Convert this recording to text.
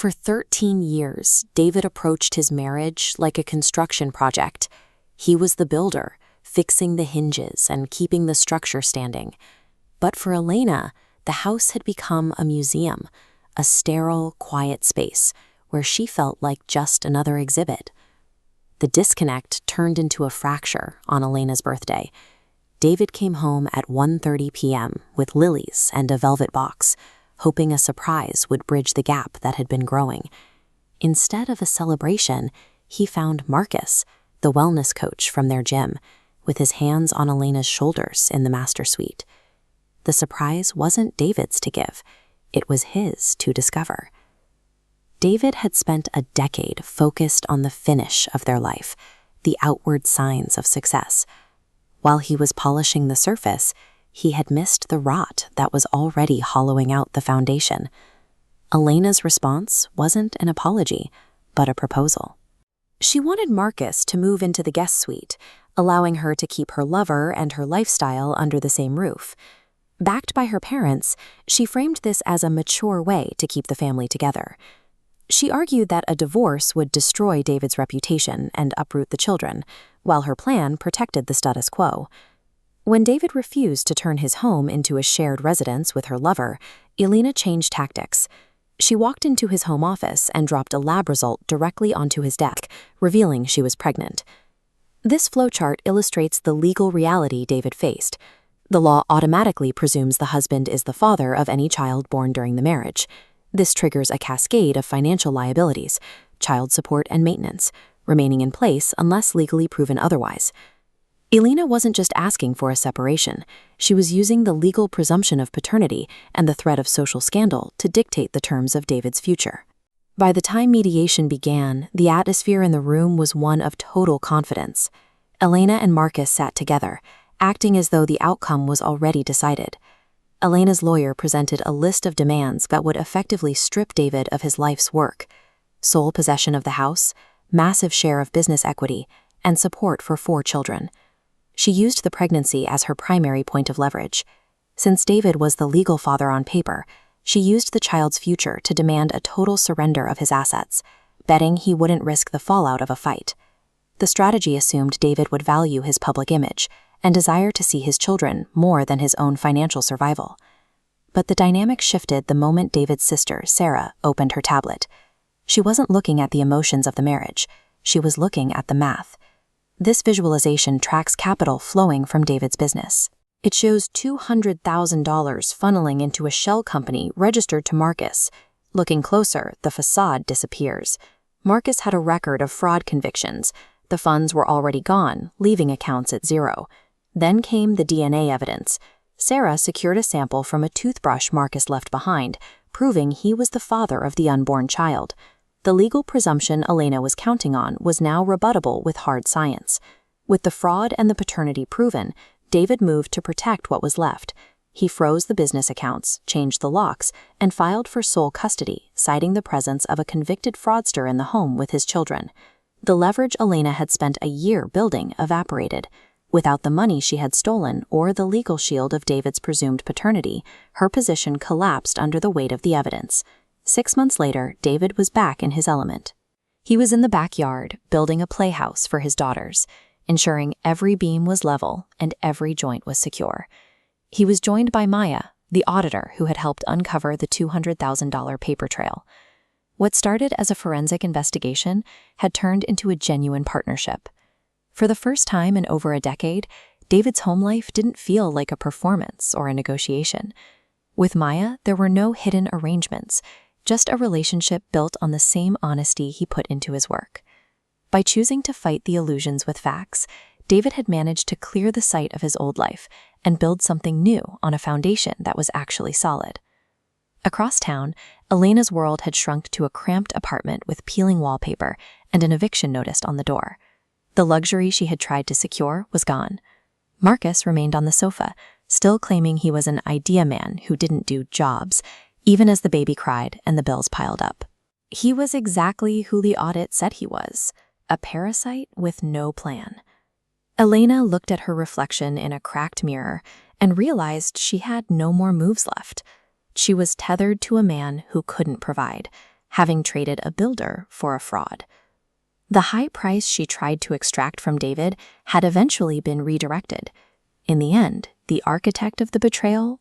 For 13 years, David approached his marriage like a construction project. He was the builder, fixing the hinges and keeping the structure standing. But for Elena, the house had become a museum, a sterile, quiet space where she felt like just another exhibit. The disconnect turned into a fracture on Elena's birthday. David came home at 1:30 p.m. with lilies and a velvet box, hoping a surprise would bridge the gap that had been growing. Instead of a celebration, he found Marcus, the wellness coach from their gym, with his hands on Elena's shoulders in the master suite. The surprise wasn't David's to give, it was his to discover. David had spent a decade focused on the finish of their life, the outward signs of success. While he was polishing the surface, he had missed the rot that was already hollowing out the foundation. Elena's response wasn't an apology, but a proposal. She wanted Marcus to move into the guest suite, allowing her to keep her lover and her lifestyle under the same roof. Backed by her parents, she framed this as a mature way to keep the family together. She argued that a divorce would destroy David's reputation and uproot the children, while her plan protected the status quo. When David refused to turn his home into a shared residence with her lover, Elena changed tactics. She walked into his home office and dropped a lab result directly onto his desk, revealing she was pregnant. This flowchart illustrates the legal reality David faced. The law automatically presumes the husband is the father of any child born during the marriage. This triggers a cascade of financial liabilities, child support and maintenance, remaining in place unless legally proven otherwise. Elena wasn't just asking for a separation. She was using the legal presumption of paternity and the threat of social scandal to dictate the terms of David's future. By the time mediation began, the atmosphere in the room was one of total confidence. Elena and Marcus sat together, acting as though the outcome was already decided. Elena's lawyer presented a list of demands that would effectively strip David of his life's work: sole possession of the house, massive share of business equity, and support for 4 children. She used the pregnancy as her primary point of leverage. Since David was the legal father on paper, she used the child's future to demand a total surrender of his assets, betting he wouldn't risk the fallout of a fight. The strategy assumed David would value his public image and desire to see his children more than his own financial survival. But the dynamic shifted the moment David's sister, Sarah, opened her tablet. She wasn't looking at the emotions of the marriage. She was looking at the math. This visualization tracks capital flowing from David's business. It shows $200,000 funneling into a shell company registered to Marcus. Looking closer, the facade disappears. Marcus had a record of fraud convictions. The funds were already gone, leaving accounts at zero. Then came the DNA evidence. Sarah secured a sample from a toothbrush Marcus left behind, proving he was the father of the unborn child. The legal presumption Elena was counting on was now rebuttable with hard science. With the fraud and the paternity proven, David moved to protect what was left. He froze the business accounts, changed the locks, and filed for sole custody, citing the presence of a convicted fraudster in the home with his children. The leverage Elena had spent a year building evaporated. Without the money she had stolen or the legal shield of David's presumed paternity, her position collapsed under the weight of the evidence. 6 months later, David was back in his element. He was in the backyard, building a playhouse for his daughters, ensuring every beam was level and every joint was secure. He was joined by Maya, the auditor who had helped uncover the $200,000 paper trail. What started as a forensic investigation had turned into a genuine partnership. For the first time in over a decade, David's home life didn't feel like a performance or a negotiation. With Maya, there were no hidden arrangements, just a relationship built on the same honesty he put into his work. By choosing to fight the illusions with facts, David had managed to clear the site of his old life and build something new on a foundation that was actually solid. Across town, Elena's world had shrunk to a cramped apartment with peeling wallpaper and an eviction notice on the door. The luxury she had tried to secure was gone. Marcus remained on the sofa, still claiming he was an idea man who didn't do jobs, even as the baby cried and the bills piled up. He was exactly who the audit said he was, a parasite with no plan. Elena looked at her reflection in a cracked mirror and realized she had no more moves left. She was tethered to a man who couldn't provide, having traded a builder for a fraud. The high price she tried to extract from David had eventually been redirected. In the end, the architect of the betrayal